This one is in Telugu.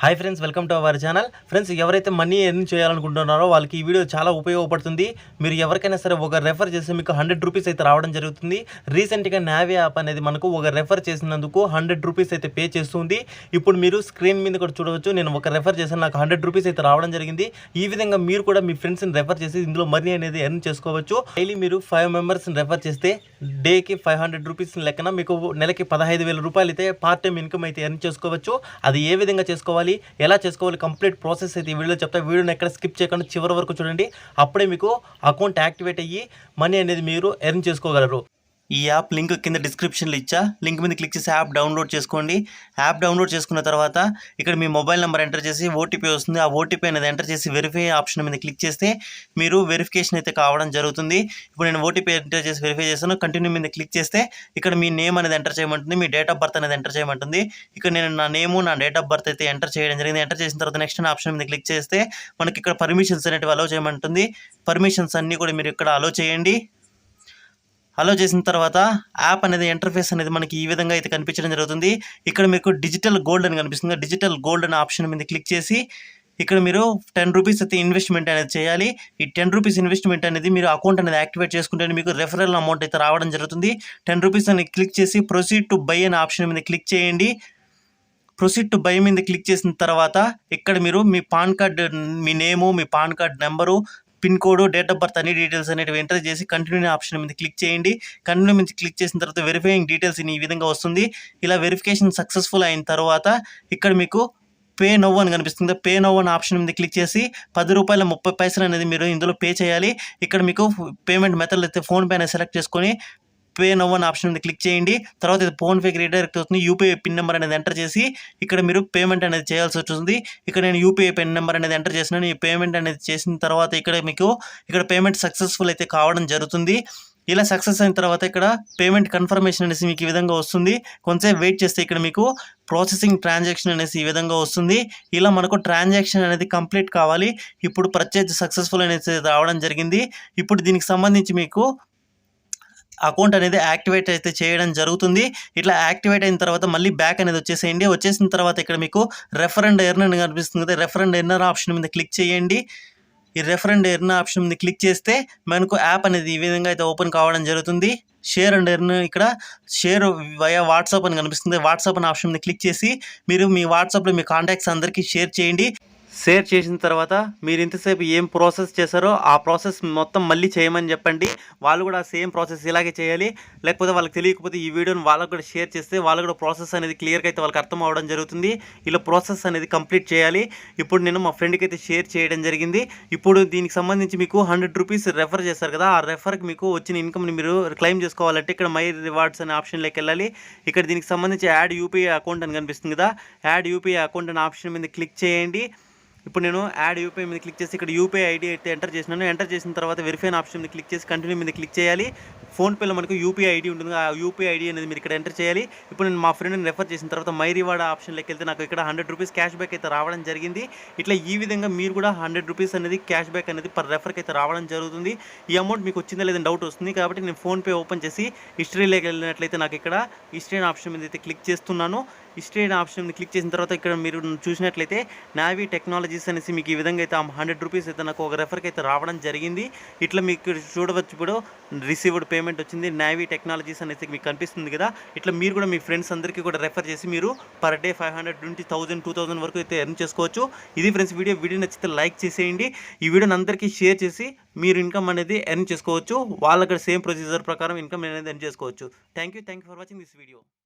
Hi friends, welcome to our channel. Friends, ఎవరైతే మనీ ఎర్న్ చేయాలనుకుంటున్నారో వాళ్ళకి ఈ వీడియో చాలా ఉపయోగపడుతుంది. మీరు ఎవరికైనా సరే ఒక రెఫర్ చేస్తే మీకు 100 రూపీస్ అయితే రావడం జరుగుతుంది. రీసెంట్గా నావీ యాప్ అనేది మనకు ఒక రెఫర్ చేసినందుకు 100 రూపీస్ అయితే పే చేస్తుంది. ఇప్పుడు మీరు స్క్రీన్ మీద కూడా చూడవచ్చు. నేను ఒక రెఫర్ చేశాను, నాకు 100 రూపీస్ అయితే రావడం జరిగింది. ఈ విధంగా మీరు కూడా మీ ఫ్రెండ్స్ని రెఫర్ చేసి ఇందులో మనీ అనేది ఎర్న్ చేసుకోవచ్చు. డైలీ మీరు 5 మెంబర్స్ని రెఫర్ చేస్తే డేకి 500 రూపీస్ లెక్కన మీకు నెలకి 15,000 రూపాయలు అయితే పార్ట్ టైం ఇన్కమ్ అయితే ఎర్న్ చేసుకోవచ్చు. అది ఏ విధంగా చేసుకోవాలి, ఎలా చేసుకోవాలి, కంప్లీట్ ప్రాసెస్ అయితే ఈ వీడియోలో చెప్తా. వీడియోని ఎక్కడ స్కిప్ చేయకుండా చివరి వరకు చూడండి. అప్పుడే మీకు అకౌంట్ యాక్టివేట్ అయ్యి మనీ అనేది మీరు ఎర్న్ చేసుకోగలరు. ఈ యాప్ లింక్ కింద డిస్క్రిప్షన్లో ఇచ్చా. లింక్ మీద క్లిక్ చేసి యాప్ డౌన్లోడ్ చేసుకోండి. యాప్ డౌన్లోడ్ చేసుకున్న తర్వాత ఇక్కడ మీ మొబైల్ నెంబర్ ఎంటర్ చేసి ఓటీపీ వస్తుంది. ఆ ఓటీపీ అనేది ఎంటర్ చేసి వెరిఫై ఆప్షన్ మీద క్లిక్ చేస్తే మీరు వెరిఫికేషన్ అయితే కావడం జరుగుతుంది. ఇప్పుడు నేను ఓటీపీ ఎంటర్ చేసి వెరిఫై చేస్తాను. కంటిన్యూ మీద క్లిక్ చేస్తే ఇక్కడ మీ నేమ్ అనేది ఎంటర్ చేయమంటుంది, మీ డేట్ ఆఫ్ బర్త్ అనేది ఎంటర్ చేయమంటుంది. ఇక్కడ నేను నా నేము, నా డేట్ ఆఫ్ బర్త్ అయితే ఎంటర్ చేయడం జరిగింది. ఎంటర్ చేసిన తర్వాత నెక్స్ట్ ఆప్షన్ మీద క్లిక్ చేస్తే మనకి ఇక్కడ పర్మిషన్స్ అనేవి అలో చేయమంటుంది. పర్మిషన్స్ అన్నీ కూడా మీరు ఇక్కడ అలో చేయండి. అలో చేసిన తర్వాత యాప్ అనేది ఇంటర్ఫేస్ అనేది మనకి ఈ విధంగా అయితే కనిపించడం జరుగుతుంది. ఇక్కడ మీకు డిజిటల్ గోల్డ్ అని కనిపిస్తుంది. డిజిటల్ గోల్డ్ అనే ఆప్షన్ మీద క్లిక్ చేసి ఇక్కడ మీరు 10 రూపీస్ అయితే ఇన్వెస్ట్మెంట్ అనేది చేయాలి. ఈ 10 రూపీస్ ఇన్వెస్ట్మెంట్ అనేది మీరు అకౌంట్ అనేది యాక్టివేట్ చేసుకుంటే మీకు రెఫరల్ అమౌంట్ అయితే రావడం జరుగుతుంది. 10 రూపీస్ అని క్లిక్ చేసి ప్రొసీడ్ టు బై అనే ఆప్షన్ మీద క్లిక్ చేయండి. ప్రొసీడ్ టు బై మీద క్లిక్ చేసిన తర్వాత ఇక్కడ మీరు మీ పాన్ కార్డ్, మీ నేము, మీ PAN card number, pin code, date of birth అన్ని డీటెయిల్స్ అనేవి ఎంటర్ చేసి కంటిన్యూ ఆప్షన్ మీద క్లిక్ చేయండి. కంటిన్యూ మీద క్లిక్ చేసిన తర్వాత వెరిఫైయింగ్ డీటెయిల్స్ ఈ విధంగా వస్తుంది. ఇలా వెరిఫికేషన్ సక్సెస్ఫుల్ అయిన తర్వాత ఇక్కడ మీకు పే నౌ అని కనిపిస్తుంది. పే నౌ అనే ఆప్షన్ మీద క్లిక్ చేసి ₹10.30 అనేది మీరు ఇందులో పే చేయాలి. ఇక్కడ మీకు పేమెంట్ మెథడ్ అయితే ఫోన్పే అనేది సెలెక్ట్ చేసుకొని పే నౌ అనే ఆప్షన్ మీద క్లిక్ చేయండి. తర్వాత ఇది ఫోన్పేకి రీడైరెక్ట్ అవుతుంది. యూపీఐ పిన్ నెంబర్ అనేది ఎంటర్ చేసి ఇక్కడ మీరు పేమెంట్ అనేది చేయాల్సి వస్తుంది. ఇక్కడ నేను యూపీఐ పిన్ నెంబర్ అనేది ఎంటర్ చేసినాను. ఈ పేమెంట్ అనేది చేసిన తర్వాత ఇక్కడ పేమెంట్ సక్సెస్ఫుల్ అయితే కావడం జరుగుతుంది. ఇలా సక్సెస్ అయిన తర్వాత ఇక్కడ పేమెంట్ కన్ఫర్మేషన్ అనేసి మీకు ఈ విధంగా వస్తుంది. కొంచెంసేపు వెయిట్ చేస్తే ఇక్కడ మీకు ప్రాసెసింగ్ ట్రాన్సాక్షన్ అనేసి ఈ విధంగా వస్తుంది. ఇలా మనకు ట్రాన్సాక్షన్ అనేది కంప్లీట్ కావాలి. ఇప్పుడు పర్చేజ్ సక్సెస్ఫుల్ అనేది రావడం జరిగింది. ఇప్పుడు దీనికి సంబంధించి మీకు అకౌంట్ అనేది యాక్టివేట్ అయితే చేయడం జరుగుతుంది. ఇట్లా యాక్టివేట్ అయిన తర్వాత మళ్ళీ బ్యాక్ అనేది వచ్చేసేయండి. వచ్చేసిన తర్వాత ఇక్కడ మీకు రెఫర్ అండ్ ఎర్న్ అని కనిపిస్తుంది కదా, రెఫర్ అండ్ ఎర్నర్ ఆప్షన్ మీద క్లిక్ చేయండి. ఈ రెఫర్ అండ్ ఎర్న్ ఆప్షన్ మీద క్లిక్ చేస్తే మనకు యాప్ అనేది ఈ విధంగా అయితే ఓపెన్ కావడం జరుగుతుంది. షేర్ అండ్ ఎర్న్, ఇక్కడ షేర్ వయా వాట్సాప్ అని కనిపిస్తుంది. వాట్సాప్ అనే ఆప్షన్ మీద క్లిక్ చేసి మీరు మీ వాట్సాప్లో మీ కాంటాక్ట్స్ అందరికీ షేర్ చేయండి. షేర్ చేసిన తర్వాత మీరు ఇంతసేపు ఏం ప్రాసెస్ చేశారో ఆ ప్రాసెస్ మొత్తం మళ్ళీ చేయమని చెప్పండి. వాళ్ళు కూడా సేమ్ ప్రాసెస్ ఇలాగే చేయాలి. లేకపోతే వాళ్ళకి తెలియకపోతే ఈ వీడియోని వాళ్ళకు కూడా షేర్ చేస్తే వాళ్ళు కూడా ప్రాసెస్ అనేది క్లియర్గా అయితే వాళ్ళకి అర్థం అవ్వడం జరుగుతుంది. ఇలా ప్రాసెస్ అనేది కంప్లీట్ చేయాలి. ఇప్పుడు నేను మా ఫ్రెండ్కి అయితే షేర్ చేయడం జరిగింది. ఇప్పుడు దీనికి సంబంధించి మీకు 100 రూపీస్ రెఫర్ చేస్తారు కదా, ఆ రెఫర్కి మీకు వచ్చిన ఇన్కమ్ని మీరు క్లెయిమ్ చేసుకోవాలంటే ఇక్కడ మై రివార్డ్స్ అనే ఆప్షన్లోకి వెళ్ళాలి. ఇక్కడ దీనికి సంబంధించి యాడ్ యూపీఐ అకౌంట్ అని కనిపిస్తుంది కదా, యాడ్ యూపీఐ అకౌంట్ అనే ఆప్షన్ మీద క్లిక్ చేయండి. ఇప్పుడు నేను యాడ్ యూపీఐ మీద క్లిక్ చేసి ఇక్కడ యూపీఐ ఐడి అయితే ఎంటర్ చేసినాను. ఎంటర్ చేసిన తర్వాత వెరిఫై ఆప్షన్ మీద క్లిక్ చేసి కంటిన్యూ మీద క్లిక్ చేయాలి. ఫోన్పేలో మనకు యూపీఐ ఐడి ఉంటుంది, ఆ యూపీఐ ఐడి అనేది మీరు ఇక్కడ ఎంటర్ చేయాలి. ఇప్పుడు నేను మా ఫ్రెండ్ని రెఫర్ చేసిన తర్వాత మై రివార్డ్ ఆప్షన్లోకి వెళ్తే నాకు ఇక్కడ 100 రూపీస్ క్యాష్ బ్యాక్ అయితే రావడం జరిగింది. ఇట్లా ఈ విధంగా మీరు కూడా 100 రూపీస్ అనేది క్యాష్ బ్యాక్ అనేది పర్ రెఫర్కి అయితే రావడం జరుగుతుంది. ఈ అమౌంట్ మీకు వచ్చిందా లేదని డౌట్ వస్తుంది కాబట్టి నేను ఫోన్పే ఓపెన్ చేసి హిస్టరీలోకి వెళ్ళినట్లయితే నాకు ఇక్కడ హిస్టరీ ఆప్షన్ మీద అయితే క్లిక్ చేస్తున్నాను. హిస్టరీ ఆప్షన్ మీద క్లిక్ చేసిన తర్వాత ఇక్కడ మీరు చూసినట్లయితే నావీ టెక్నాలజీస్ అనేసి మీకు ఈ విధంగా అయితే 100 రూపీస్ అయితే నాకు ఒక రెఫర్కి అయితే రావడం జరిగింది. ఇట్లా మీకు చూడవచ్చు, ఇప్పుడు రిసీవ్డ్ పేమెంట్ వచ్చింది. నావీ టెక్నాలజీస్ అనేసి మీకు కనిపిస్తుంది కదా. ఇట్లా మీరు కూడా మీ ఫ్రెండ్స్ అందరికీ కూడా రెఫర్ చేసి మీరు పర్ డే 500 నుండి 1000, 2000 వరకు అయితే ఎర్న్ చేసుకోవచ్చు. ఇది ఫ్రెండ్స్ వీడియో నచ్చితే లైక్ చేసేయండి. ఈ వీడియోని అందరికీ షేర్ చేసి మీరు ఇన్కమ్ అనేది ఎర్న్ చేసుకోవచ్చు. వాళ్ళకి సేమ్ ప్రొసీజర్ ప్రకారం ఇన్కమ్ అనేది ఎర్న్ చేసుకోవచ్చు. Thank you for watching this video.